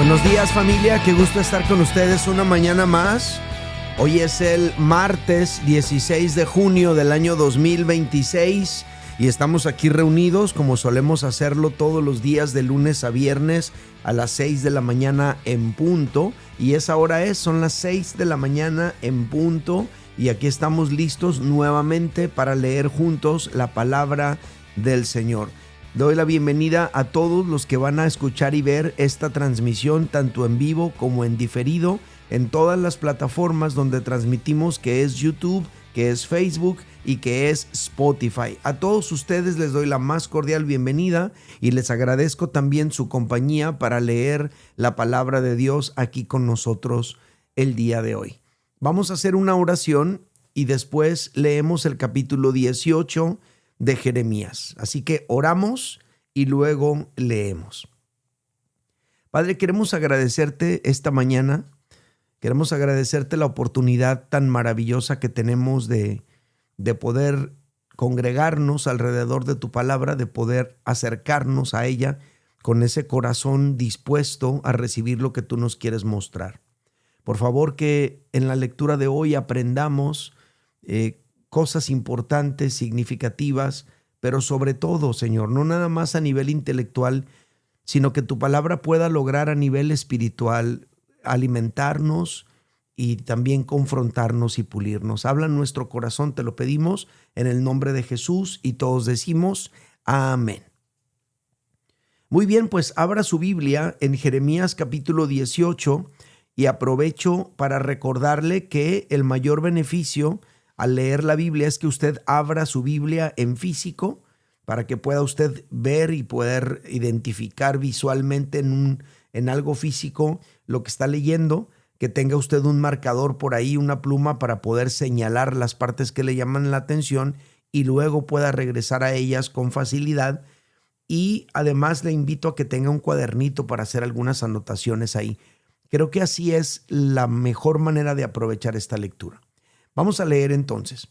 Buenos días, familia, qué gusto estar con ustedes una mañana más. Hoy es el martes 16 de junio del año 2026 y estamos aquí reunidos como solemos hacerlo todos los días de lunes a viernes a las 6 de la mañana en punto. Y esa hora son las 6 de la mañana en punto y aquí estamos listos nuevamente para leer juntos la palabra del Señor. Doy la bienvenida a todos los que van a escuchar y ver esta transmisión tanto en vivo como en diferido en todas las plataformas donde transmitimos, que es YouTube, que es Facebook y que es Spotify. A todos ustedes les doy la más cordial bienvenida y les agradezco también su compañía para leer la palabra de Dios aquí con nosotros el día de hoy. Vamos a hacer una oración y después leemos el capítulo 18 de Jeremías. Así que oramos y luego leemos. Padre, queremos agradecerte esta mañana. Queremos agradecerte la oportunidad tan maravillosa que tenemos de poder congregarnos alrededor de tu palabra, de poder acercarnos a ella con ese corazón dispuesto a recibir lo que tú nos quieres mostrar. Por favor, que en la lectura de hoy aprendamos cosas importantes, significativas, pero sobre todo, Señor, no nada más a nivel intelectual, sino que tu palabra pueda lograr a nivel espiritual alimentarnos y también confrontarnos y pulirnos. Habla en nuestro corazón, te lo pedimos en el nombre de Jesús y todos decimos amén. Muy bien, pues abra su Biblia en Jeremías capítulo 18 y aprovecho para recordarle que el mayor beneficio al leer la Biblia es que usted abra su Biblia en físico para que pueda usted ver y poder identificar visualmente en algo físico lo que está leyendo, que tenga usted un marcador por ahí, una pluma para poder señalar las partes que le llaman la atención y luego pueda regresar a ellas con facilidad. Y además le invito a que tenga un cuadernito para hacer algunas anotaciones ahí. Creo que así es la mejor manera de aprovechar esta lectura. Vamos a leer entonces.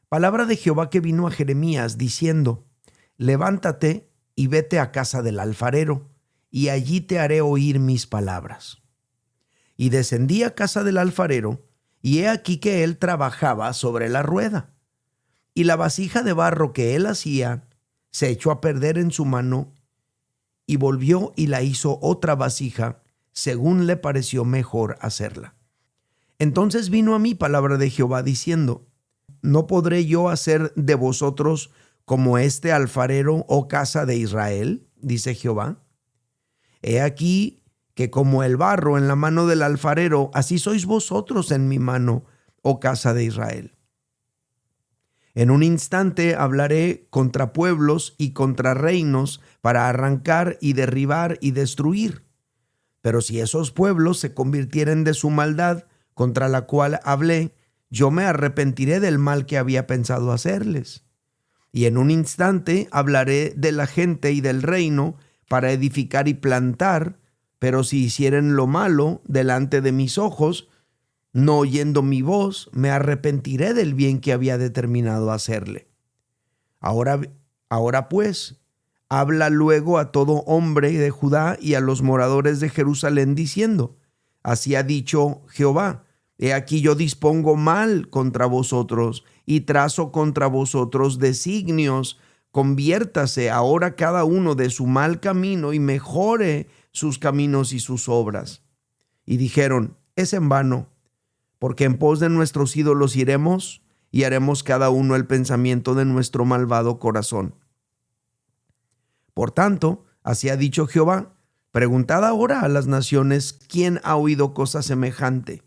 Palabra de Jehová que vino a Jeremías diciendo: levántate y vete a casa del alfarero, y allí te haré oír mis palabras. Y descendí a casa del alfarero, y he aquí que él trabajaba sobre la rueda. Y la vasija de barro que él hacía se echó a perder en su mano, y volvió y la hizo otra vasija, según le pareció mejor hacerla. Entonces vino a mí palabra de Jehová diciendo: ¿no podré yo hacer de vosotros como este alfarero, oh casa de Israel? Dice Jehová. He aquí que como el barro en la mano del alfarero, así sois vosotros en mi mano, oh casa de Israel. En un instante hablaré contra pueblos y contra reinos para arrancar y derribar y destruir. Pero si esos pueblos se convirtieren de su maldad, contra la cual hablé, yo me arrepentiré del mal que había pensado hacerles. Y en un instante hablaré de la gente y del reino para edificar y plantar, pero si hicieren lo malo delante de mis ojos, no oyendo mi voz, me arrepentiré del bien que había determinado hacerle. Ahora pues, habla luego a todo hombre de Judá y a los moradores de Jerusalén diciendo: así ha dicho Jehová, he aquí yo dispongo mal contra vosotros y trazo contra vosotros designios. Conviértase ahora cada uno de su mal camino y mejore sus caminos y sus obras. Y dijeron: es en vano, porque en pos de nuestros ídolos iremos y haremos cada uno el pensamiento de nuestro malvado corazón. Por tanto, así ha dicho Jehová: preguntad ahora a las naciones, ¿quién ha oído cosa semejante?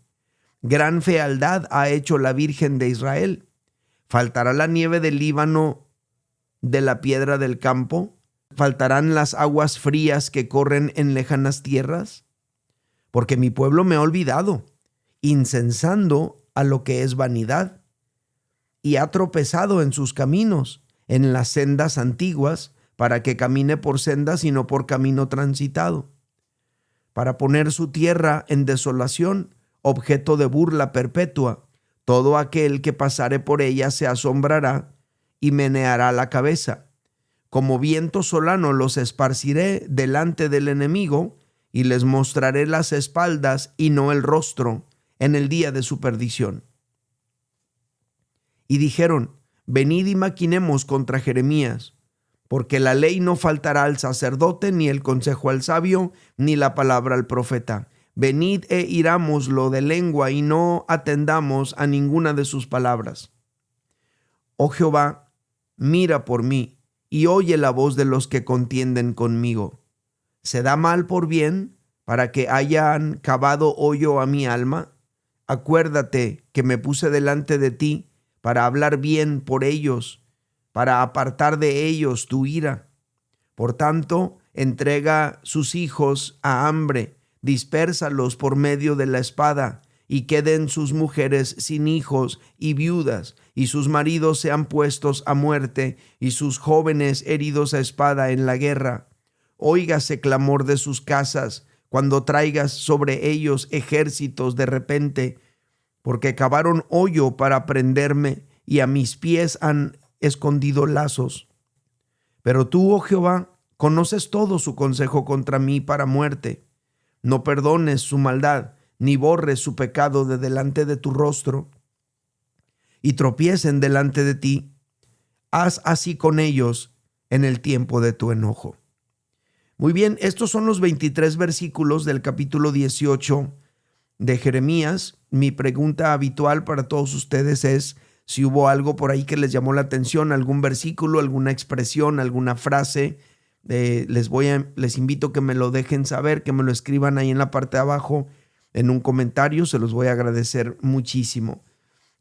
Gran fealdad ha hecho la Virgen de Israel. ¿Faltará la nieve del Líbano de la piedra del campo? ¿Faltarán las aguas frías que corren en lejanas tierras? Porque mi pueblo me ha olvidado, incensando a lo que es vanidad, y ha tropezado en sus caminos, en las sendas antiguas, para que camine por sendas y no por camino transitado, para poner su tierra en desolación, objeto de burla perpetua. Todo aquel que pasare por ella se asombrará y meneará la cabeza. Como viento solano los esparciré delante del enemigo, y les mostraré las espaldas y no el rostro en el día de su perdición. Y dijeron: venid y maquinemos contra Jeremías, porque la ley no faltará al sacerdote, ni el consejo al sabio, ni la palabra al profeta. Venid e irámoslo de lengua y no atendamos a ninguna de sus palabras. Oh Jehová, mira por mí y oye la voz de los que contienden conmigo. ¿Se da mal por bien para que hayan cavado hoyo a mi alma? Acuérdate que me puse delante de ti para hablar bien por ellos, para apartar de ellos tu ira. Por tanto, entrega sus hijos a hambre, dispérsalos por medio de la espada, y queden sus mujeres sin hijos y viudas, y sus maridos sean puestos a muerte, y sus jóvenes heridos a espada en la guerra. Óigase clamor de sus casas, cuando traigas sobre ellos ejércitos de repente, porque cavaron hoyo para prenderme, y a mis pies han escondido lazos. Pero tú, oh Jehová, conoces todo su consejo contra mí para muerte. No perdones su maldad, ni borres su pecado de delante de tu rostro, y tropiecen delante de ti. Haz así con ellos en el tiempo de tu enojo. Muy bien, estos son los 23 versículos del capítulo 18 de Jeremías. Mi pregunta habitual para todos ustedes es si hubo algo por ahí que les llamó la atención, algún versículo, alguna expresión, alguna frase. Les invito a que me lo dejen saber, que me lo escriban ahí en la parte de abajo en un comentario. Se los voy a agradecer muchísimo.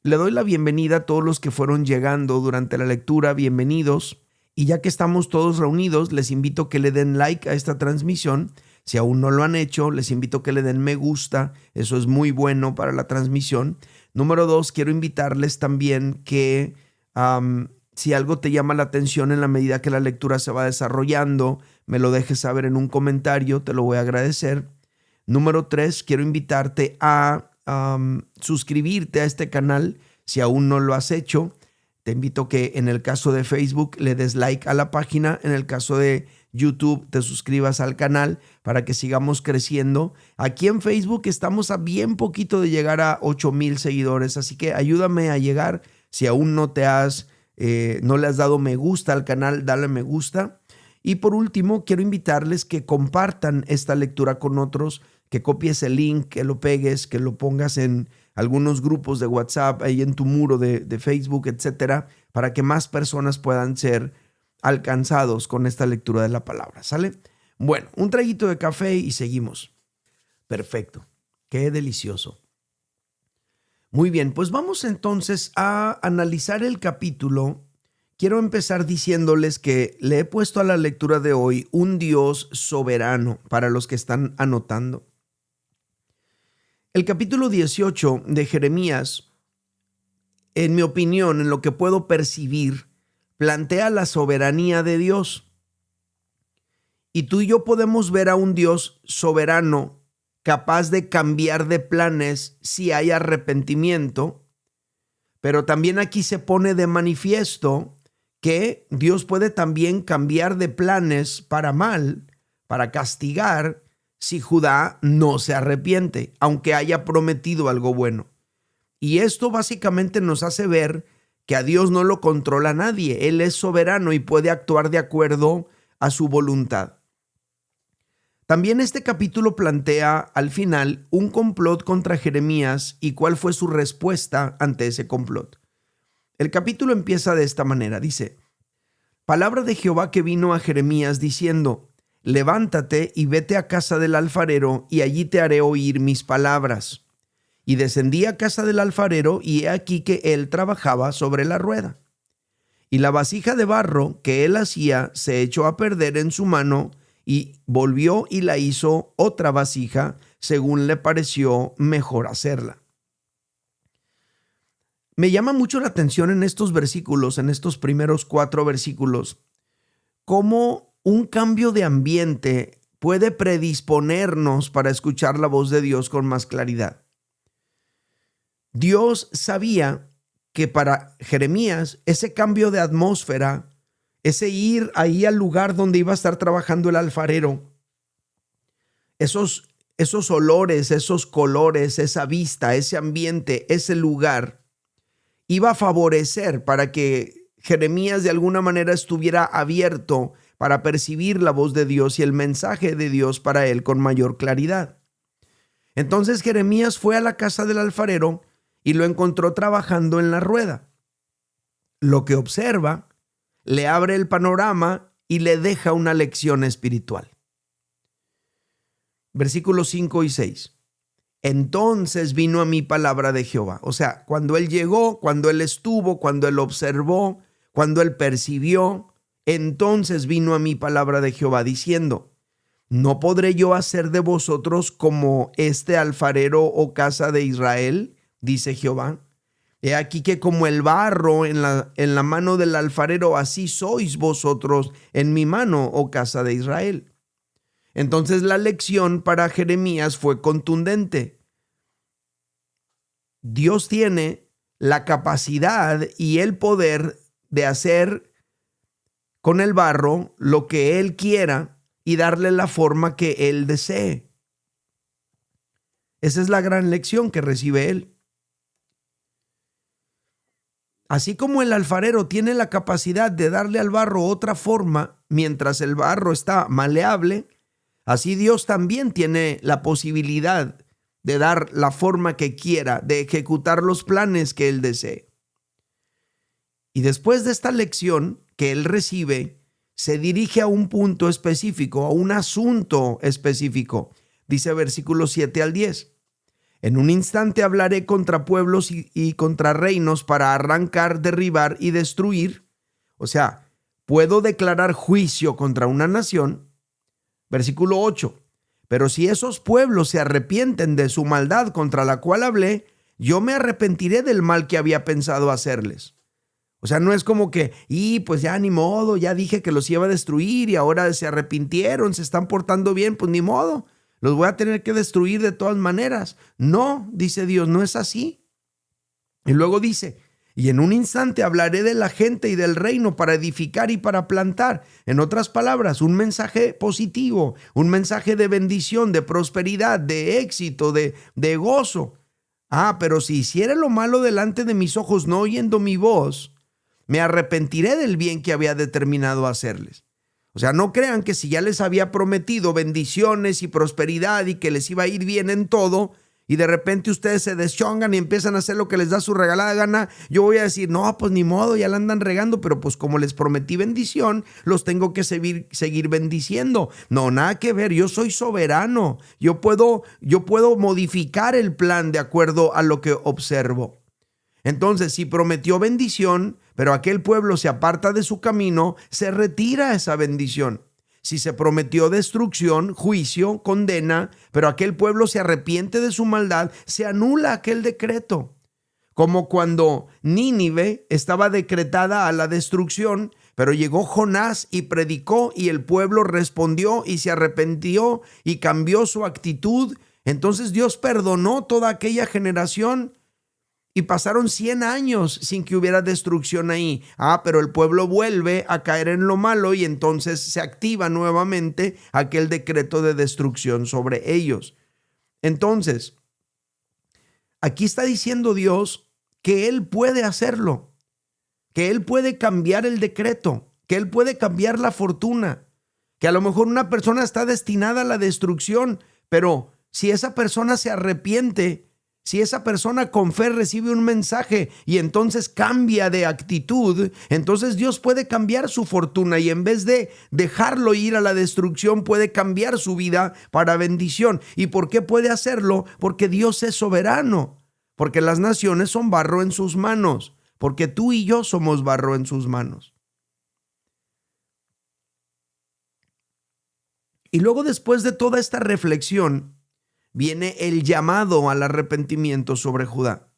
Le doy la bienvenida a todos los que fueron llegando durante la lectura. Bienvenidos. Y ya que estamos todos reunidos, les invito a que le den like a esta transmisión. Si aún no lo han hecho, les invito a que le den me gusta. Eso es muy bueno para la transmisión. Número 2, quiero invitarles también que si algo te llama la atención en la medida que la lectura se va desarrollando, me lo dejes saber en un comentario, te lo voy a agradecer. Número 3, quiero invitarte a suscribirte a este canal si aún no lo has hecho. Te invito que en el caso de Facebook le des like a la página, en el caso de YouTube te suscribas al canal para que sigamos creciendo. Aquí en Facebook estamos a bien poquito de llegar a 8,000 seguidores, así que ayúdame a llegar. Si aún no le has dado me gusta al canal, dale me gusta. Y por último, quiero invitarles que compartan esta lectura con otros, que copies el link, que lo pegues, que lo pongas en algunos grupos de WhatsApp, ahí en tu muro de Facebook, etcétera, para que más personas puedan ser alcanzados con esta lectura de la palabra, ¿sale? Bueno, un traguito de café y seguimos. Perfecto, qué delicioso. Muy bien, pues vamos entonces a analizar el capítulo. Quiero empezar diciéndoles que le he puesto a la lectura de hoy un Dios soberano para los que están anotando. El capítulo 18 de Jeremías, en mi opinión, en lo que puedo percibir, plantea la soberanía de Dios. Y tú y yo podemos ver a un Dios soberano capaz de cambiar de planes si hay arrepentimiento, pero también aquí se pone de manifiesto que Dios puede también cambiar de planes para mal, para castigar, si Judá no se arrepiente, aunque haya prometido algo bueno. Y esto básicamente nos hace ver que a Dios no lo controla nadie. Él es soberano y puede actuar de acuerdo a su voluntad. También este capítulo plantea al final un complot contra Jeremías y cuál fue su respuesta ante ese complot. El capítulo empieza de esta manera, dice: palabra de Jehová que vino a Jeremías diciendo: levántate y vete a casa del alfarero, y allí te haré oír mis palabras. Y descendí a casa del alfarero, y he aquí que él trabajaba sobre la rueda. Y la vasija de barro que él hacía se echó a perder en su mano, y volvió y la hizo otra vasija, según le pareció mejor hacerla. Me llama mucho la atención en estos versículos, en estos primeros 4 versículos, cómo un cambio de ambiente puede predisponernos para escuchar la voz de Dios con más claridad. Dios sabía que para Jeremías ese cambio de atmósfera, ese ir ahí al lugar donde iba a estar trabajando el alfarero, esos olores, esos colores, esa vista, ese ambiente, ese lugar, iba a favorecer para que Jeremías de alguna manera estuviera abierto para percibir la voz de Dios y el mensaje de Dios para él con mayor claridad. Entonces Jeremías fue a la casa del alfarero y lo encontró trabajando en la rueda. Lo que observa le abre el panorama y le deja una lección espiritual. Versículos 5 y 6. Entonces vino a mí palabra de Jehová. O sea, cuando él llegó, cuando él estuvo, cuando él observó, cuando él percibió, entonces vino a mí palabra de Jehová diciendo: ¿no podré yo hacer de vosotros como este alfarero o casa de Israel? Dice Jehová. He aquí que como el barro en la mano del alfarero, así sois vosotros en mi mano, oh casa de Israel. Entonces la lección para Jeremías fue contundente. Dios tiene la capacidad y el poder de hacer con el barro lo que Él quiera y darle la forma que Él desee. Esa es la gran lección que recibe él. Así como el alfarero tiene la capacidad de darle al barro otra forma mientras el barro está maleable, así Dios también tiene la posibilidad de dar la forma que quiera, de ejecutar los planes que Él desee. Y después de esta lección que Él recibe, se dirige a un punto específico, a un asunto específico. Dice versículos 7 al 10. En un instante hablaré contra pueblos y contra reinos para arrancar, derribar y destruir. O sea, puedo declarar juicio contra una nación. Versículo 8. Pero si esos pueblos se arrepienten de su maldad contra la cual hablé, yo me arrepentiré del mal que había pensado hacerles. O sea, no es como que, pues ya ni modo, ya dije que los iba a destruir y ahora se arrepintieron, se están portando bien, pues ni modo, los voy a tener que destruir de todas maneras. No, dice Dios, no es así. Y luego dice, y en un instante hablaré de la gente y del reino para edificar y para plantar. En otras palabras, un mensaje positivo, un mensaje de bendición, de prosperidad, de éxito, de gozo. Pero si hiciere lo malo delante de mis ojos, no oyendo mi voz, me arrepentiré del bien que había determinado hacerles. O sea, no crean que si ya les había prometido bendiciones y prosperidad y que les iba a ir bien en todo, y de repente ustedes se deschongan y empiezan a hacer lo que les da su regalada gana, yo voy a decir, no, pues ni modo, ya la andan regando, pero pues como les prometí bendición, los tengo que seguir bendiciendo. No, nada que ver, yo soy soberano, yo puedo modificar el plan de acuerdo a lo que observo. Entonces, si prometió bendición, pero aquel pueblo se aparta de su camino, se retira esa bendición. Si se prometió destrucción, juicio, condena, pero aquel pueblo se arrepiente de su maldad, se anula aquel decreto. Como cuando Nínive estaba decretada a la destrucción, pero llegó Jonás y predicó y el pueblo respondió y se arrepintió y cambió su actitud. Entonces Dios perdonó toda aquella generación. Y pasaron 100 años sin que hubiera destrucción ahí. Pero el pueblo vuelve a caer en lo malo y entonces se activa nuevamente aquel decreto de destrucción sobre ellos. Entonces, aquí está diciendo Dios que Él puede hacerlo, que Él puede cambiar el decreto, que Él puede cambiar la fortuna, que a lo mejor una persona está destinada a la destrucción, pero si esa persona se arrepiente, si esa persona con fe recibe un mensaje y entonces cambia de actitud, entonces Dios puede cambiar su fortuna y en vez de dejarlo ir a la destrucción, puede cambiar su vida para bendición. ¿Y por qué puede hacerlo? Porque Dios es soberano, porque las naciones son barro en sus manos, porque tú y yo somos barro en sus manos. Y luego, después de toda esta reflexión, viene el llamado al arrepentimiento sobre Judá.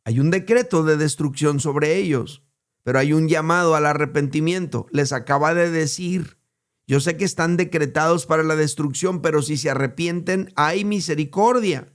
Hay un decreto de destrucción sobre ellos, pero hay un llamado al arrepentimiento. Les acaba de decir, yo sé que están decretados para la destrucción, pero si se arrepienten, hay misericordia.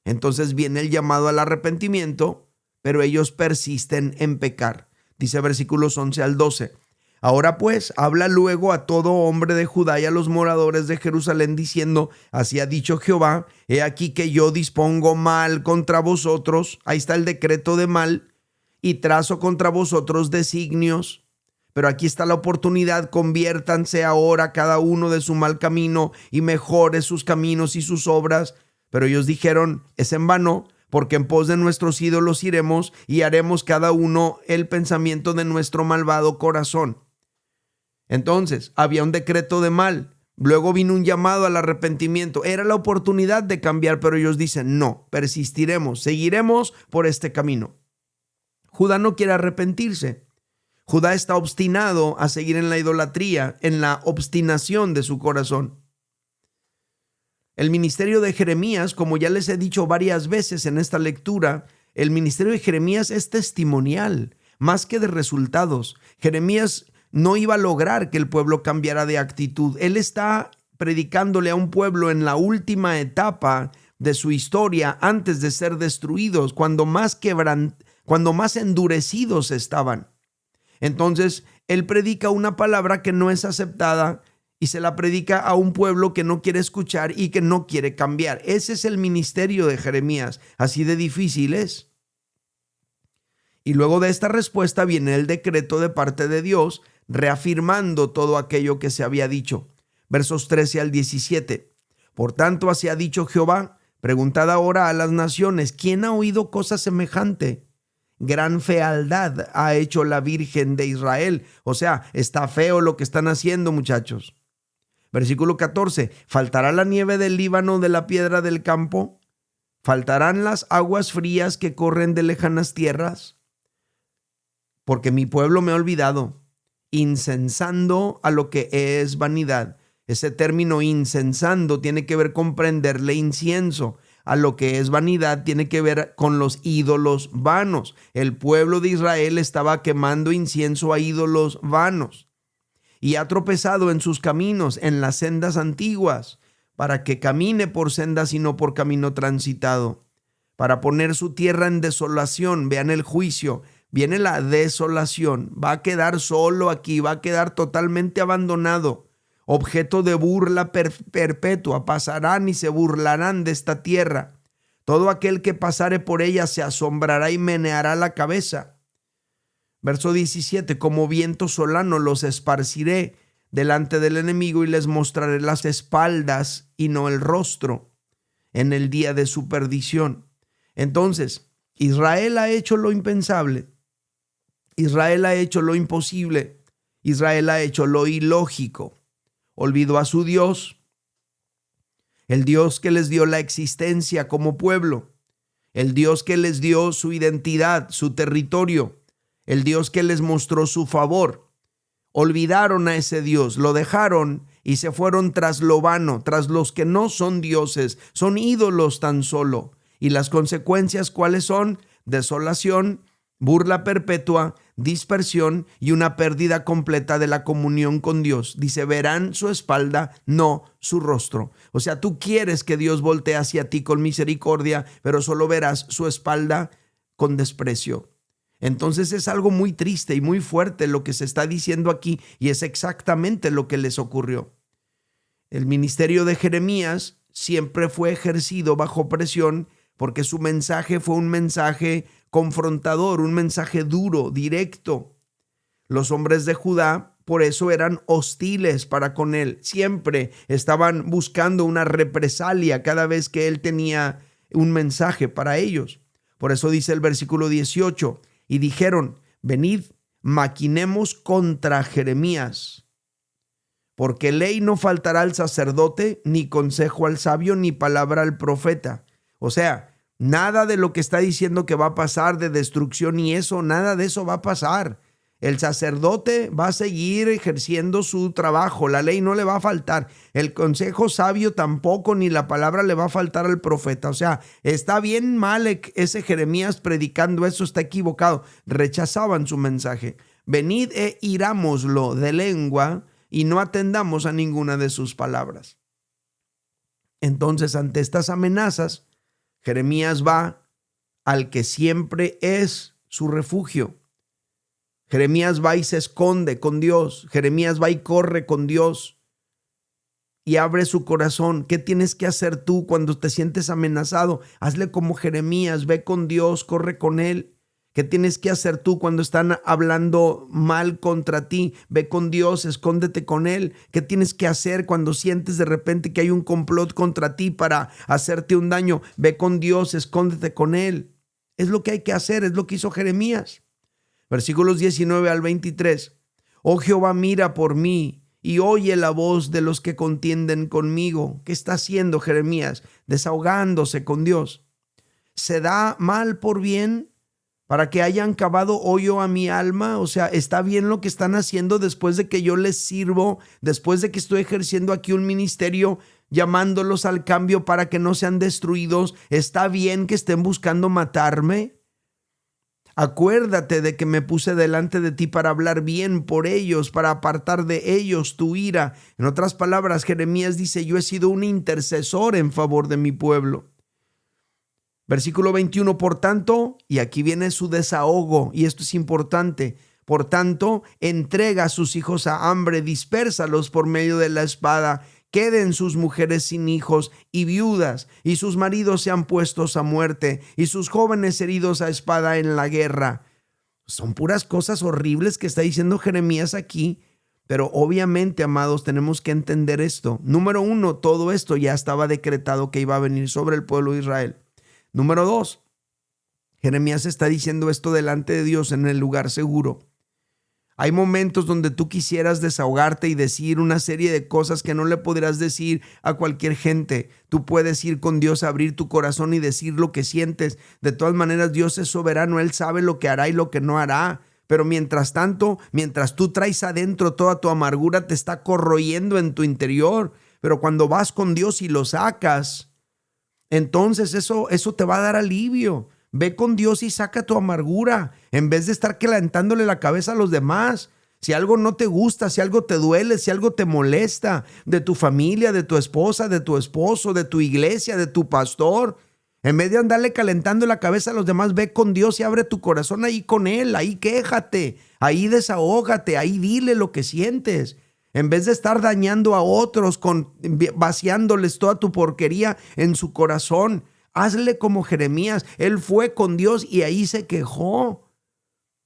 Entonces viene el llamado al arrepentimiento, pero ellos persisten en pecar. Dice versículos 11 al 12. Ahora pues, habla luego a todo hombre de Judá y a los moradores de Jerusalén, diciendo: así ha dicho Jehová, he aquí que yo dispongo mal contra vosotros, ahí está el decreto de mal, y trazo contra vosotros designios. Pero aquí está la oportunidad: conviértanse ahora cada uno de su mal camino y mejore sus caminos y sus obras. Pero ellos dijeron: es en vano, porque en pos de nuestros ídolos iremos y haremos cada uno el pensamiento de nuestro malvado corazón. Entonces, había un decreto de mal, luego vino un llamado al arrepentimiento. Era la oportunidad de cambiar, pero ellos dicen: no, persistiremos, seguiremos por este camino. Judá no quiere arrepentirse. Judá está obstinado a seguir en la idolatría, en la obstinación de su corazón. El ministerio de Jeremías, como ya les he dicho varias veces en esta lectura, el ministerio de Jeremías es testimonial, más que de resultados. Jeremías no iba a lograr que el pueblo cambiara de actitud. Él está predicándole a un pueblo en la última etapa de su historia, antes de ser destruidos, cuando más endurecidos estaban. Entonces, él predica una palabra que no es aceptada y se la predica a un pueblo que no quiere escuchar y que no quiere cambiar. Ese es el ministerio de Jeremías, así de difícil es. Y luego de esta respuesta viene el decreto de parte de Dios, reafirmando todo aquello que se había dicho. Versos 13 al 17. Por tanto, así ha dicho Jehová: preguntad ahora a las naciones, ¿quién ha oído cosa semejante? Gran fealdad ha hecho la Virgen de Israel. O sea, está feo lo que están haciendo, muchachos. Versículo 14. ¿Faltará la nieve del Líbano de la piedra del campo? ¿Faltarán las aguas frías que corren de lejanas tierras? Porque mi pueblo me ha olvidado, incensando a lo que es vanidad. Ese término incensando tiene que ver con prenderle incienso. A lo que es vanidad tiene que ver con los ídolos vanos. El pueblo de Israel estaba quemando incienso a ídolos vanos y ha tropezado en sus caminos, en las sendas antiguas, para que camine por sendas y no por camino transitado, para poner su tierra en desolación. Vean el juicio. Viene la desolación. Va a quedar solo aquí, va a quedar totalmente abandonado, objeto de burla perpetua. Pasarán y se burlarán de esta tierra. Todo aquel que pasare por ella se asombrará y meneará la cabeza. Verso 17. Como viento solano los esparciré delante del enemigo y les mostraré las espaldas y no el rostro en el día de su perdición. Entonces, Israel ha hecho lo impensable. Israel ha hecho lo imposible. Israel ha hecho lo ilógico. Olvidó a su Dios, el Dios que les dio la existencia como pueblo, el Dios que les dio su identidad, su territorio, el Dios que les mostró su favor. Olvidaron a ese Dios, lo dejaron y se fueron tras lo vano, tras los que no son dioses, son ídolos tan solo. Y las consecuencias, ¿cuáles son? Desolación, burla perpetua, dispersión y una pérdida completa de la comunión con Dios. Dice: verán su espalda, no su rostro. O sea, tú quieres que Dios voltee hacia ti con misericordia, pero solo verás su espalda con desprecio. Entonces es algo muy triste y muy fuerte lo que se está diciendo aquí, y es exactamente lo que les ocurrió. El ministerio de Jeremías siempre fue ejercido bajo presión, porque su mensaje fue un mensaje confrontador, un mensaje duro, directo. Los hombres de Judá por eso eran hostiles para con él. Siempre estaban buscando una represalia cada vez que él tenía un mensaje para ellos. Por eso dice el versículo 18: y dijeron: venid, maquinemos contra Jeremías, porque ley no faltará al sacerdote, ni consejo al sabio, ni palabra al profeta. O sea, nada de lo que está diciendo que va a pasar de destrucción y eso, nada de eso va a pasar. El sacerdote va a seguir ejerciendo su trabajo, la ley no le va a faltar, el consejo sabio tampoco, ni la palabra le va a faltar al profeta. O sea, está bien mal ese Jeremías predicando eso, está equivocado. Rechazaban su mensaje. Venid e irámoslo de lengua y no atendamos a ninguna de sus palabras. Entonces, ante estas amenazas, Jeremías va al que siempre es su refugio, Jeremías va y se esconde con Dios. Jeremías va y corre con Dios y abre su corazón. ¿Qué tienes que hacer tú cuando te sientes amenazado? Hazle como Jeremías, ve con Dios, corre con Él. ¿Qué tienes que hacer tú cuando están hablando mal contra ti? Ve con Dios, escóndete con Él. ¿Qué tienes que hacer cuando sientes de repente que hay un complot contra ti para hacerte un daño? Ve con Dios, escóndete con Él. Es lo que hay que hacer, es lo que hizo Jeremías. Versículos 19 al 23. Oh Jehová, mira por mí y oye la voz de los que contienden conmigo. ¿Qué está haciendo Jeremías? Desahogándose con Dios. ¿Se da mal por bien para que hayan cavado hoyo a mi alma? O sea, ¿está bien lo que están haciendo después de que yo les sirvo, después de que estoy ejerciendo aquí un ministerio, llamándolos al cambio para que no sean destruidos? ¿Está bien que estén buscando matarme? Acuérdate de que me puse delante de ti para hablar bien por ellos, para apartar de ellos tu ira. En otras palabras, Jeremías dice, yo he sido un intercesor en favor de mi pueblo. Versículo 21, por tanto, y aquí viene su desahogo, y esto es importante, por tanto, entrega a sus hijos a hambre, dispérsalos por medio de la espada, queden sus mujeres sin hijos y viudas, y sus maridos sean puestos a muerte, y sus jóvenes heridos a espada en la guerra. Son puras cosas horribles que está diciendo Jeremías aquí, pero obviamente, amados, tenemos que entender esto. Número uno, todo esto ya estaba decretado que iba a venir sobre el pueblo de Israel. Número dos, Jeremías está diciendo esto delante de Dios en el lugar seguro. Hay momentos donde tú quisieras desahogarte y decir una serie de cosas que no le podrás decir a cualquier gente. Tú puedes ir con Dios a abrir tu corazón y decir lo que sientes. De todas maneras, Dios es soberano, Él sabe lo que hará y lo que no hará. Pero mientras tanto, mientras tú traes adentro toda tu amargura, te está corroyendo en tu interior. Pero cuando vas con Dios y lo sacas, entonces eso te va a dar alivio. Ve con Dios y saca tu amargura en vez de estar calentándole la cabeza a los demás. Si algo no te gusta, si algo te duele, si algo te molesta de tu familia, de tu esposa, de tu esposo, de tu iglesia, de tu pastor, en vez de andarle calentando la cabeza a los demás, ve con Dios y abre tu corazón ahí con Él. Ahí quéjate, ahí desahógate, ahí dile lo que sientes. En vez de estar dañando a otros, vaciándoles toda tu porquería en su corazón, hazle como Jeremías. Él fue con Dios y ahí se quejó.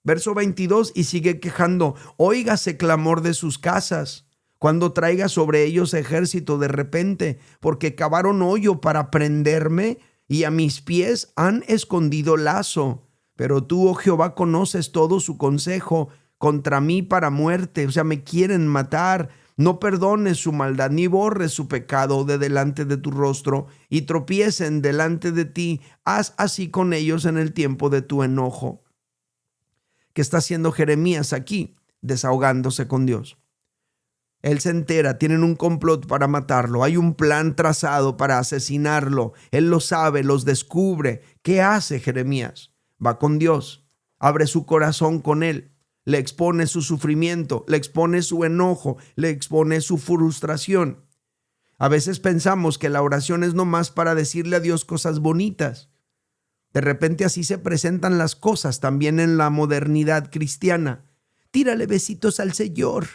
Verso 22, y sigue quejando. Óigase clamor de sus casas, cuando traiga sobre ellos ejército de repente, porque cavaron hoyo para prenderme y a mis pies han escondido lazo. Pero tú, oh Jehová, conoces todo su consejo contra mí para muerte. O sea, me quieren matar. No perdones su maldad, ni borres su pecado de delante de tu rostro, y tropiecen delante de ti. Haz así con ellos en el tiempo de tu enojo. ¿Qué está haciendo Jeremías aquí? Desahogándose con Dios. Él se entera, tienen un complot para matarlo, hay un plan trazado para asesinarlo. Él lo sabe, los descubre. ¿Qué hace Jeremías? Va con Dios, abre su corazón con Él. Le expone su sufrimiento, le expone su enojo, le expone su frustración. A veces pensamos que la oración es nomás para decirle a Dios cosas bonitas. De repente así se presentan las cosas también en la modernidad cristiana. Tírale besitos al Señor.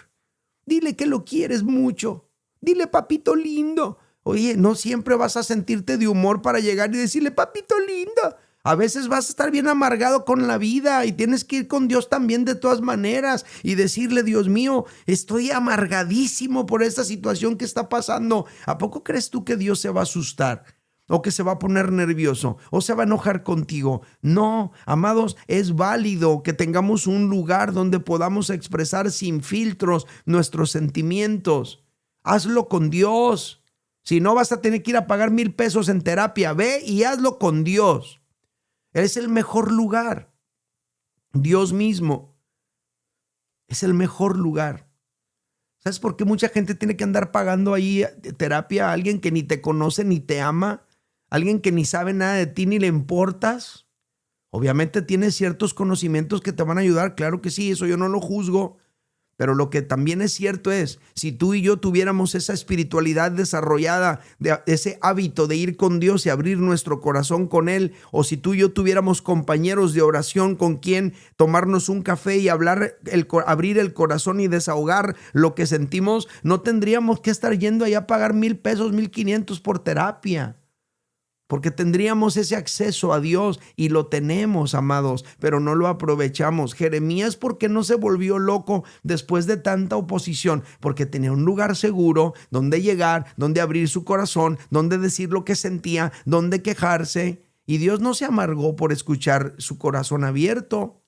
Dile que lo quieres mucho. Dile, papito lindo. Oye, no siempre vas a sentirte de humor para llegar y decirle, papito lindo. A veces vas a estar bien amargado con la vida y tienes que ir con Dios también de todas maneras y decirle, Dios mío, estoy amargadísimo por esta situación que está pasando. ¿A poco crees tú que Dios se va a asustar? ¿O que se va a poner nervioso? ¿O se va a enojar contigo? No, amados, es válido que tengamos un lugar donde podamos expresar sin filtros nuestros sentimientos. Hazlo con Dios. Si no, vas a tener que ir a pagar 1,000 pesos en terapia. Ve y hazlo con Dios. Es el mejor lugar. Dios mismo es el mejor lugar. ¿Sabes por qué mucha gente tiene que andar pagando ahí terapia a alguien que ni te conoce ni te ama? Alguien que ni sabe nada de ti ni le importas. Obviamente tienes ciertos conocimientos que te van a ayudar. Claro que sí, eso yo no lo juzgo. Pero lo que también es cierto es, si tú y yo tuviéramos esa espiritualidad desarrollada, ese hábito de ir con Dios y abrir nuestro corazón con Él, o si tú y yo tuviéramos compañeros de oración con quien tomarnos un café y abrir el corazón y desahogar lo que sentimos, no tendríamos que estar yendo allá a pagar $1,000, 1,500 por terapia. Porque tendríamos ese acceso a Dios y lo tenemos, amados, pero no lo aprovechamos. Jeremías, ¿por qué no se volvió loco después de tanta oposición? Porque tenía un lugar seguro donde llegar, donde abrir su corazón, donde decir lo que sentía, donde quejarse. Y Dios no se amargó por escuchar su corazón abierto.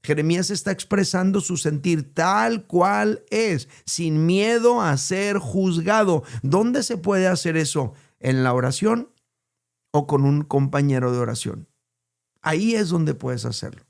Jeremías está expresando su sentir tal cual es, sin miedo a ser juzgado. ¿Dónde se puede hacer eso? ¿En la oración o con un compañero de oración? Ahí es donde puedes hacerlo.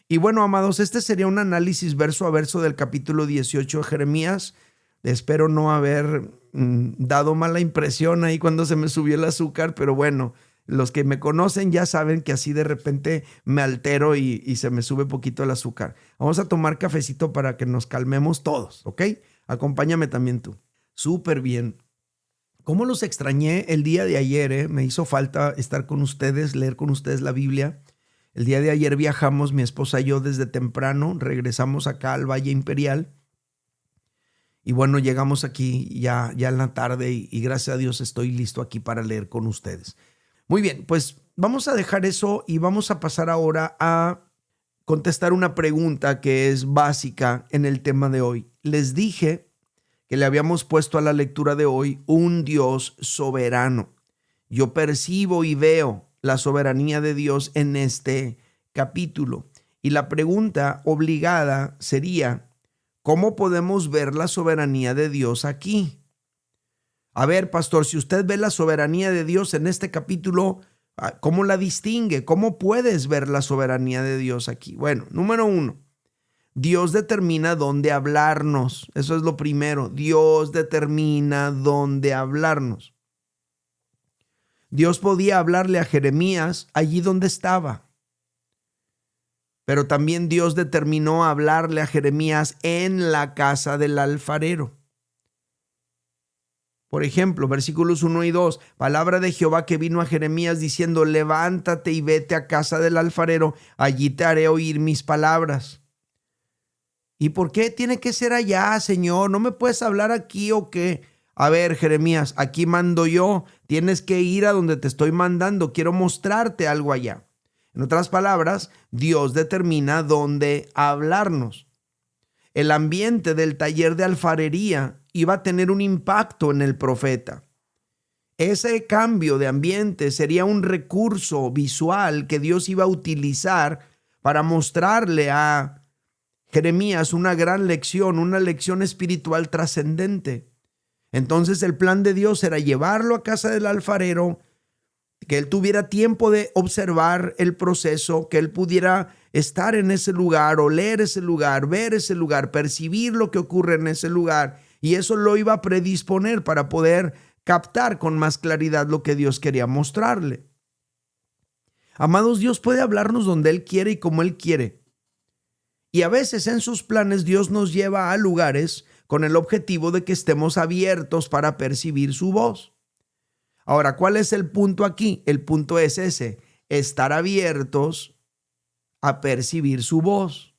Y bueno, amados, este sería un análisis verso a verso del capítulo 18 de Jeremías. Espero no haber dado mala impresión ahí cuando se me subió el azúcar, pero bueno, los que me conocen ya saben que así de repente me altero y se me sube poquito el azúcar. Vamos a tomar cafecito para que nos calmemos todos, ¿ok? Acompáñame también tú. Súper bien. ¿Cómo los extrañé el día de ayer? Me hizo falta estar con ustedes, leer con ustedes la Biblia. El día de ayer viajamos, mi esposa y yo, desde temprano. Regresamos acá al Valle Imperial. Y bueno, llegamos aquí ya en la tarde y gracias a Dios estoy listo aquí para leer con ustedes. Muy bien, pues vamos a dejar eso y vamos a pasar ahora a contestar una pregunta que es básica en el tema de hoy. Les dije que le habíamos puesto a la lectura de hoy un Dios soberano. Yo percibo y veo la soberanía de Dios en este capítulo. Y la pregunta obligada sería, ¿cómo podemos ver la soberanía de Dios aquí? A ver, pastor, si usted ve la soberanía de Dios en este capítulo, ¿cómo la distingue? ¿Cómo puedes ver la soberanía de Dios aquí? Bueno, número 1. Dios determina dónde hablarnos. Eso es lo primero. Dios determina dónde hablarnos. Dios podía hablarle a Jeremías allí donde estaba. Pero también Dios determinó hablarle a Jeremías en la casa del alfarero. Por ejemplo, versículos 1 y 2, palabra de Jehová que vino a Jeremías diciendo, levántate y vete a casa del alfarero, allí te haré oír mis palabras. ¿Y por qué tiene que ser allá, Señor? ¿No me puedes hablar aquí o qué? A ver, Jeremías, aquí mando yo. Tienes que ir a donde te estoy mandando. Quiero mostrarte algo allá. En otras palabras, Dios determina dónde hablarnos. El ambiente del taller de alfarería iba a tener un impacto en el profeta. Ese cambio de ambiente sería un recurso visual que Dios iba a utilizar para mostrarle a Jeremías una gran lección, una lección espiritual trascendente. Entonces el plan de Dios era llevarlo a casa del alfarero, que él tuviera tiempo de observar el proceso, que él pudiera estar en ese lugar, oler ese lugar, ver ese lugar, percibir lo que ocurre en ese lugar. Y eso lo iba a predisponer para poder captar con más claridad lo que Dios quería mostrarle. Amados, Dios puede hablarnos donde Él quiere y como Él quiere. Y a veces en sus planes Dios nos lleva a lugares con el objetivo de que estemos abiertos para percibir su voz. Ahora, ¿cuál es el punto aquí? El punto es ese, estar abiertos a percibir su voz.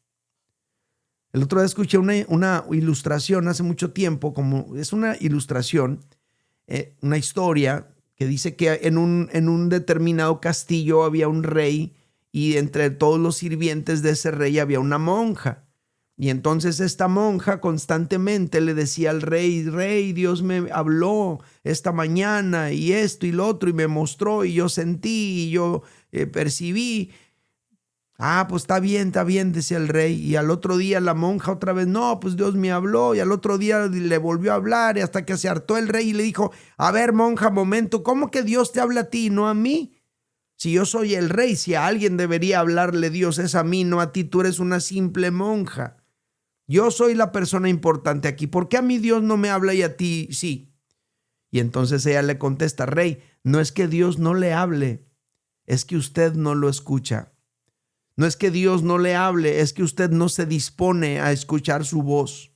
El otro día escuché una ilustración hace mucho tiempo, como es una ilustración, una historia que dice que en un determinado castillo había un rey y entre todos los sirvientes de ese rey había una monja. Y entonces esta monja constantemente le decía al rey, rey, Dios me habló esta mañana y esto y lo otro y me mostró y yo sentí y yo percibí. Ah, pues está bien, decía el rey. Y al otro día la monja otra vez, no, pues Dios me habló. Y al otro día le volvió a hablar y hasta que se hartó el rey y le dijo, a ver, monja, momento, ¿cómo que Dios te habla a ti y no a mí? Si yo soy el rey, si a alguien debería hablarle Dios es a mí, no a ti, tú eres una simple monja. Yo soy la persona importante aquí. ¿Por qué a mí Dios no me habla y a ti sí? Y entonces ella le contesta, rey, no es que Dios no le hable, es que usted no lo escucha. No es que Dios no le hable, es que usted no se dispone a escuchar su voz.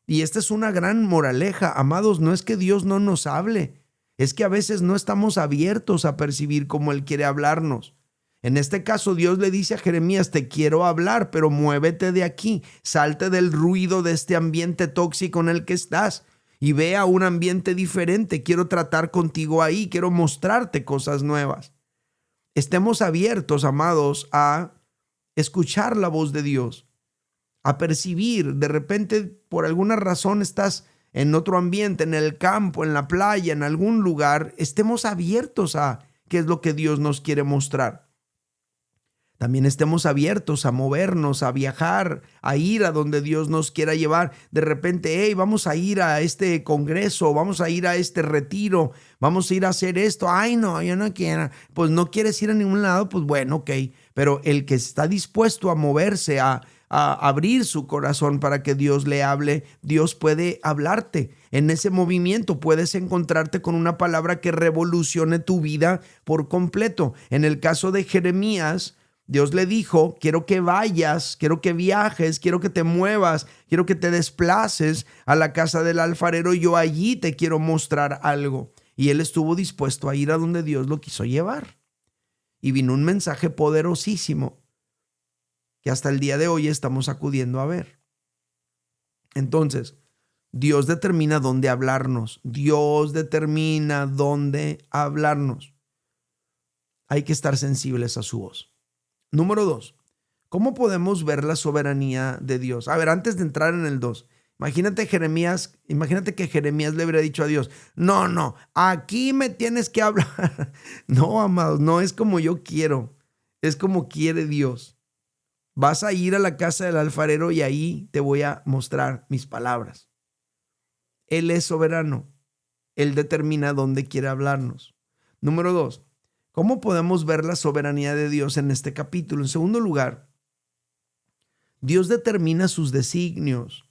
Y esta es una gran moraleja, amados, no es que Dios no nos hable, es que a veces no estamos abiertos a percibir cómo Él quiere hablarnos. En este caso, Dios le dice a Jeremías, te quiero hablar, pero muévete de aquí, salte del ruido de este ambiente tóxico en el que estás y ve a un ambiente diferente. Quiero tratar contigo ahí, quiero mostrarte cosas nuevas. Estemos abiertos, amados, a escuchar la voz de Dios, a percibir. De repente, por alguna razón, estás en otro ambiente, en el campo, en la playa, en algún lugar. Estemos abiertos a qué es lo que Dios nos quiere mostrar. También estemos abiertos a movernos, a viajar, a ir a donde Dios nos quiera llevar. De repente, hey, vamos a ir a este congreso, vamos a ir a este retiro, vamos a ir a hacer esto. Ay, no, yo no quiero. Pues no quieres ir a ningún lado, pues bueno, ok. Pero el que está dispuesto a moverse, a abrir su corazón para que Dios le hable, Dios puede hablarte. En ese movimiento puedes encontrarte con una palabra que revolucione tu vida por completo. En el caso de Jeremías, Dios le dijo, quiero que vayas, quiero que viajes, quiero que te muevas, quiero que te desplaces a la casa del alfarero y yo allí te quiero mostrar algo. Y él estuvo dispuesto a ir a donde Dios lo quiso llevar. Y vino un mensaje poderosísimo que hasta el día de hoy estamos acudiendo a ver. Entonces, Dios determina dónde hablarnos. Dios determina dónde hablarnos. Hay que estar sensibles a su voz. Número 2, ¿cómo podemos ver la soberanía de Dios? A ver, antes de entrar en el 2, imagínate que Jeremías le hubiera dicho a Dios, no, aquí me tienes que hablar. No, amados, no es como yo quiero, es como quiere Dios. Vas a ir a la casa del alfarero y ahí te voy a mostrar mis palabras. Él es soberano, Él determina dónde quiere hablarnos. Número 2, ¿cómo podemos ver la soberanía de Dios en este capítulo? En segundo lugar, Dios determina sus designios.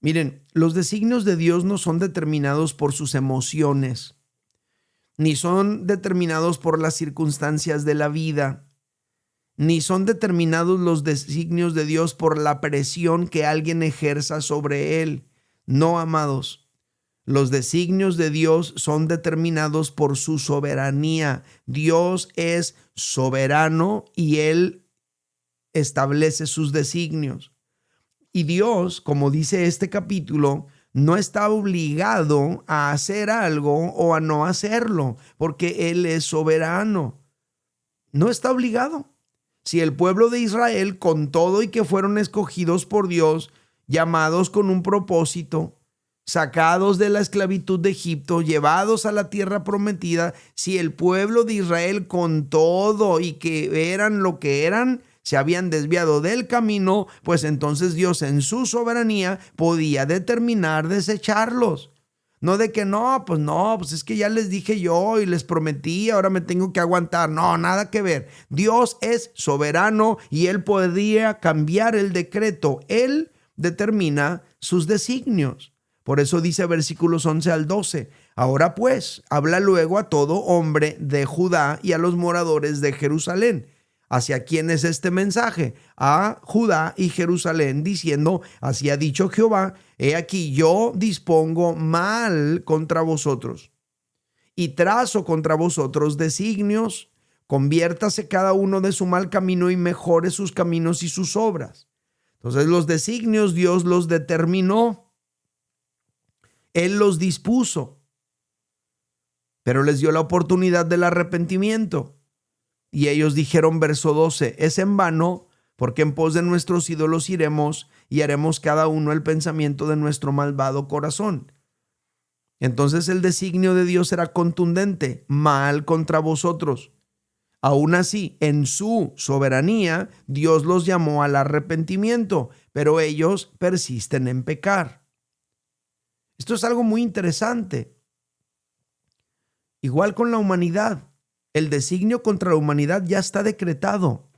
Miren, los designios de Dios no son determinados por sus emociones, ni son determinados por las circunstancias de la vida, ni son determinados los designios de Dios por la presión que alguien ejerza sobre él. No, amados. Los designios de Dios son determinados por su soberanía. Dios es soberano y Él establece sus designios. Y Dios, como dice este capítulo, no está obligado a hacer algo o a no hacerlo, porque Él es soberano. No está obligado. Si el pueblo de Israel, con todo y que fueron escogidos por Dios, llamados con un propósito, sacados de la esclavitud de Egipto, llevados a la tierra prometida, si el pueblo de Israel con todo y que eran lo que eran, se habían desviado del camino, pues entonces Dios en su soberanía podía determinar desecharlos. No de que pues es que ya les dije yo y les prometí, ahora me tengo que aguantar. No, nada que ver. Dios es soberano y Él podría cambiar el decreto. Él determina sus designios. Por eso dice versículos 11 al 12, ahora pues, habla luego a todo hombre de Judá y a los moradores de Jerusalén. ¿Hacia quién es este mensaje? A Judá y Jerusalén, diciendo, así ha dicho Jehová, he aquí yo dispongo mal contra vosotros y trazo contra vosotros designios, conviértase cada uno de su mal camino y mejore sus caminos y sus obras. Entonces los designios Dios los determinó. Él los dispuso, pero les dio la oportunidad del arrepentimiento. Y ellos dijeron, verso 12, es en vano, porque en pos de nuestros ídolos iremos y haremos cada uno el pensamiento de nuestro malvado corazón. Entonces el designio de Dios era contundente, mal contra vosotros. Aún así, en su soberanía, Dios los llamó al arrepentimiento, pero ellos persisten en pecar. Esto es algo muy interesante. Igual con la humanidad, el designio contra la humanidad ya está decretado,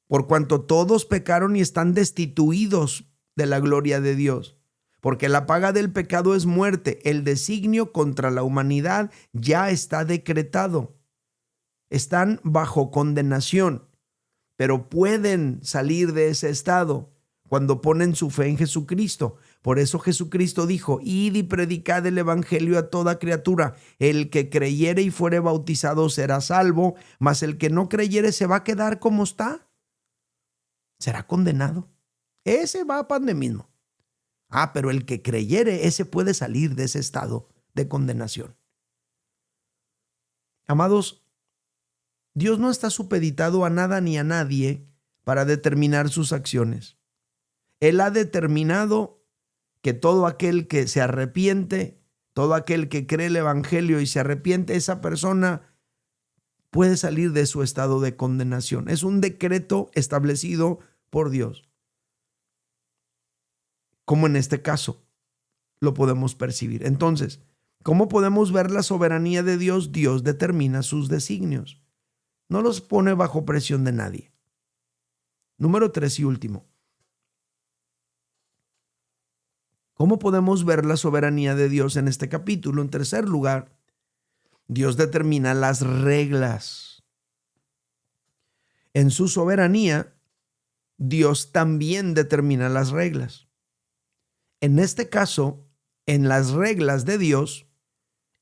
por cuanto todos pecaron y están destituidos de la gloria de Dios, porque la paga del pecado es muerte. El designio contra la humanidad ya está decretado. están bajo condenación, pero pueden salir de ese estado cuando ponen su fe en Jesucristo. Por eso Jesucristo dijo: id y predicad el evangelio a toda criatura. El que creyere y fuere bautizado será salvo, mas el que no creyere se va a quedar como está. Será condenado. Ese va a pan de mismo. Pero el que creyere, ese puede salir de ese estado de condenación. Amados, Dios no está supeditado a nada ni a nadie para determinar sus acciones. Él ha determinado que todo aquel que se arrepiente, todo aquel que cree el evangelio y se arrepiente, esa persona puede salir de su estado de condenación. Es un decreto establecido por Dios. Como en este caso lo podemos percibir. Entonces, ¿cómo podemos ver la soberanía de Dios? Dios determina sus designios. No los pone bajo presión de nadie. Número 3 y último. ¿Cómo podemos ver la soberanía de Dios en este capítulo? En tercer lugar, Dios determina las reglas. En su soberanía, Dios también determina las reglas. En este caso, en las reglas de Dios,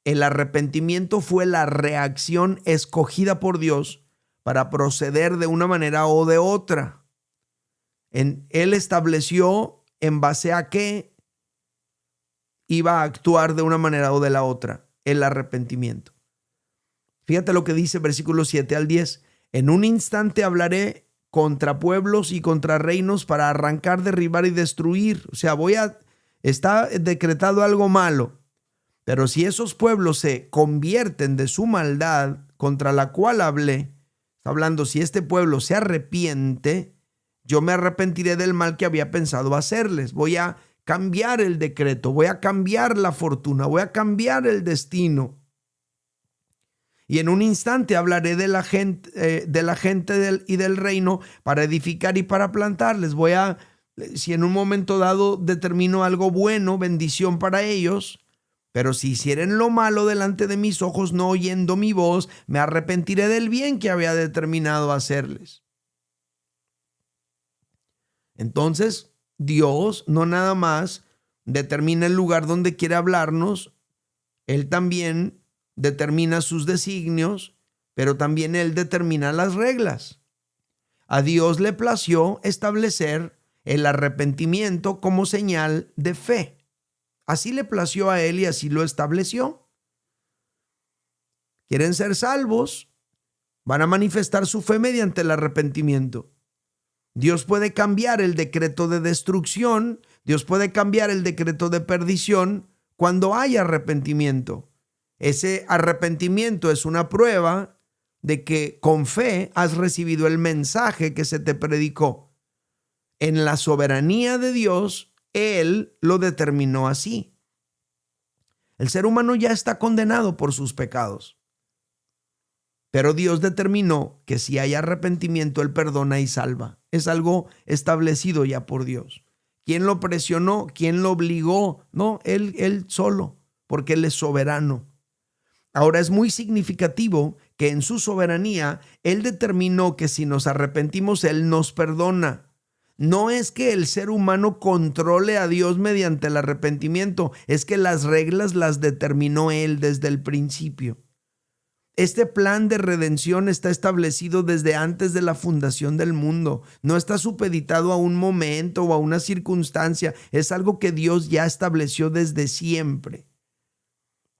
el arrepentimiento fue la reacción escogida por Dios para proceder de una manera o de otra. Él estableció en base a qué iba a actuar de una manera o de la otra, el arrepentimiento. Fíjate lo que dice versículos 7 al 10. En un instante hablaré contra pueblos y contra reinos para arrancar, derribar y destruir. O sea, está decretado algo malo. Pero si esos pueblos se convierten de su maldad contra la cual hablé, está hablando, si este pueblo se arrepiente, yo me arrepentiré del mal que había pensado hacerles. Voy a cambiar el decreto, voy a cambiar la fortuna, voy a cambiar el destino. Y en un instante hablaré de la gente y del reino para edificar y para plantarles. Si en un momento dado determino algo bueno, bendición para ellos, pero si hicieren lo malo delante de mis ojos, no oyendo mi voz, me arrepentiré del bien que había determinado hacerles. Entonces, Dios no nada más determina el lugar donde quiere hablarnos, Él también determina sus designios, pero también Él determina las reglas. A Dios le plació establecer el arrepentimiento como señal de fe. Así le plació a Él y así lo estableció. ¿Quieren ser salvos? Van a manifestar su fe mediante el arrepentimiento. Dios puede cambiar el decreto de destrucción, Dios puede cambiar el decreto de perdición cuando hay arrepentimiento. Ese arrepentimiento es una prueba de que con fe has recibido el mensaje que se te predicó. En la soberanía de Dios, Él lo determinó así. El ser humano ya está condenado por sus pecados. Pero Dios determinó que si hay arrepentimiento, Él perdona y salva. Es algo establecido ya por Dios. ¿Quién lo presionó? ¿Quién lo obligó? No, Él solo, porque Él es soberano. Ahora es muy significativo que en su soberanía Él determinó que si nos arrepentimos, Él nos perdona. No es que el ser humano controle a Dios mediante el arrepentimiento, es que las reglas las determinó Él desde el principio. Este plan de redención está establecido desde antes de la fundación del mundo. No está supeditado a un momento o a una circunstancia. Es algo que Dios ya estableció desde siempre.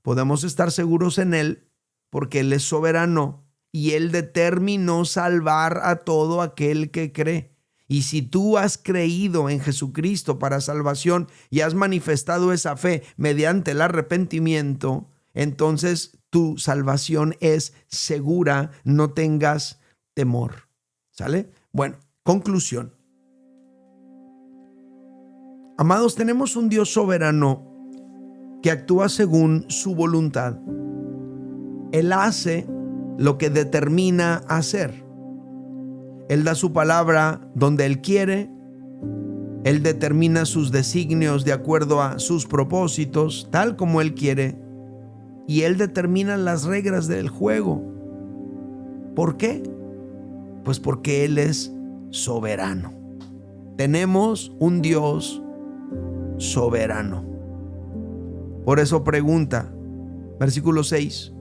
Podemos estar seguros en Él porque Él es soberano y Él determinó salvar a todo aquel que cree. Y si tú has creído en Jesucristo para salvación y has manifestado esa fe mediante el arrepentimiento, entonces tu salvación es segura, no tengas temor. ¿Sale? Bueno, conclusión. Amados, tenemos un Dios soberano que actúa según su voluntad. Él hace lo que determina hacer. Él da su palabra donde Él quiere. Él determina sus designios de acuerdo a sus propósitos, tal como Él quiere. Y Él determina las reglas del juego. ¿Por qué? Pues porque Él es soberano. Tenemos un Dios soberano. Por eso pregunta, versículo 6,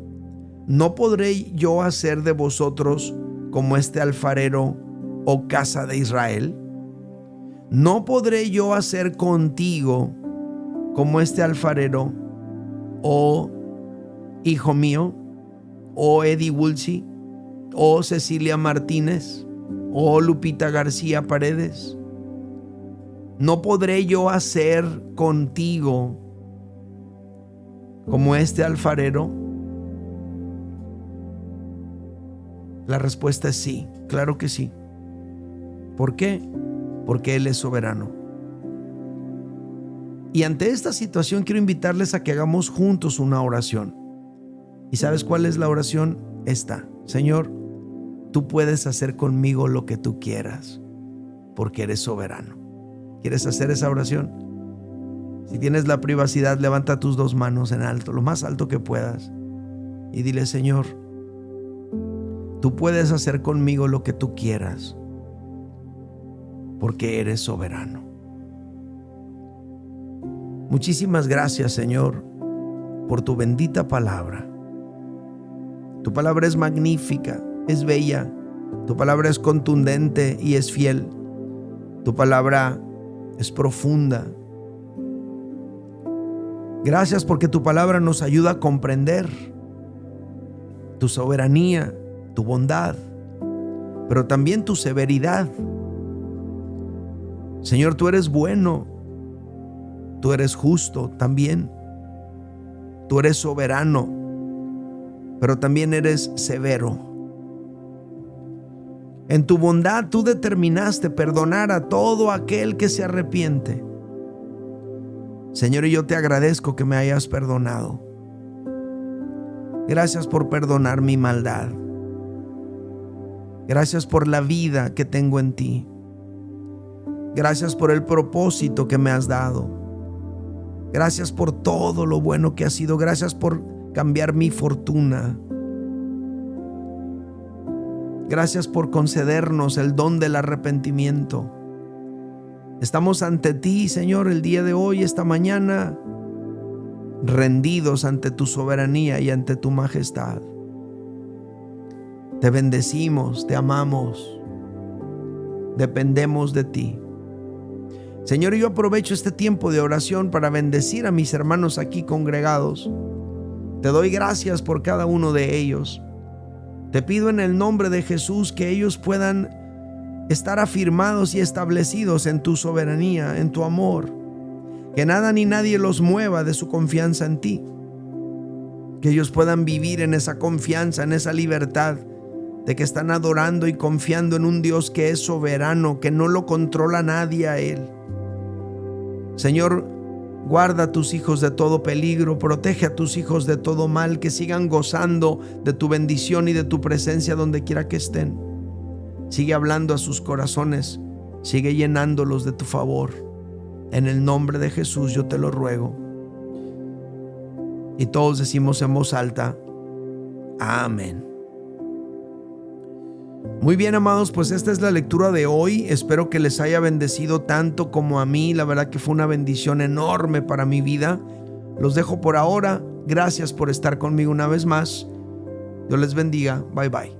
¿no podré yo hacer de vosotros como este alfarero, oh casa de Israel? ¿No podré yo hacer contigo como este alfarero, oh hijo mío, oh Eddie Woolsey, oh Cecilia Martínez, oh Lupita García Paredes? ¿No podré yo hacer contigo como este alfarero? La respuesta es sí, claro que sí. ¿Por qué? Porque Él es soberano. Y ante esta situación quiero invitarles a que hagamos juntos una oración. ¿Y sabes cuál es la oración? Esta: Señor, tú puedes hacer conmigo lo que tú quieras, porque eres soberano. ¿Quieres hacer esa oración? Si tienes la privacidad, levanta tus dos manos en alto, lo más alto que puedas, y dile: Señor, tú puedes hacer conmigo lo que tú quieras, porque eres soberano. Muchísimas gracias, Señor, por tu bendita palabra. Tu palabra es magnífica, es bella. Tu palabra es contundente y es fiel. Tu palabra es profunda. Gracias porque tu palabra nos ayuda a comprender tu soberanía, tu bondad, pero también tu severidad. Señor, tú eres bueno, tú eres justo también, tú eres soberano, pero también eres severo. En tu bondad tú determinaste perdonar a todo aquel que se arrepiente. Señor, y yo te agradezco que me hayas perdonado. Gracias por perdonar mi maldad. Gracias por la vida que tengo en ti. Gracias por el propósito que me has dado. Gracias por todo lo bueno que has sido. Gracias por cambiar mi fortuna. Gracias por concedernos el don del arrepentimiento. Estamos ante ti, Señor, el día de hoy, esta mañana, rendidos ante tu soberanía y ante tu majestad. Te bendecimos, te amamos, dependemos de ti. Señor, yo aprovecho este tiempo de oración para bendecir a mis hermanos aquí congregados. Te doy gracias por cada uno de ellos. Te pido en el nombre de Jesús que ellos puedan estar afirmados y establecidos en tu soberanía, en tu amor. Que nada ni nadie los mueva de su confianza en ti. Que ellos puedan vivir en esa confianza, en esa libertad de que están adorando y confiando en un Dios que es soberano, que no lo controla nadie a Él. Señor, guarda a tus hijos de todo peligro, protege a tus hijos de todo mal, que sigan gozando de tu bendición y de tu presencia donde quiera que estén. Sigue hablando a sus corazones, sigue llenándolos de tu favor. En el nombre de Jesús yo te lo ruego. Y todos decimos en voz alta: amén. Muy bien, amados, pues esta es la lectura de hoy. Espero que les haya bendecido tanto como a mí. La verdad que fue una bendición enorme para mi vida. Los dejo por ahora. Gracias por estar conmigo una vez más. Dios les bendiga. Bye bye.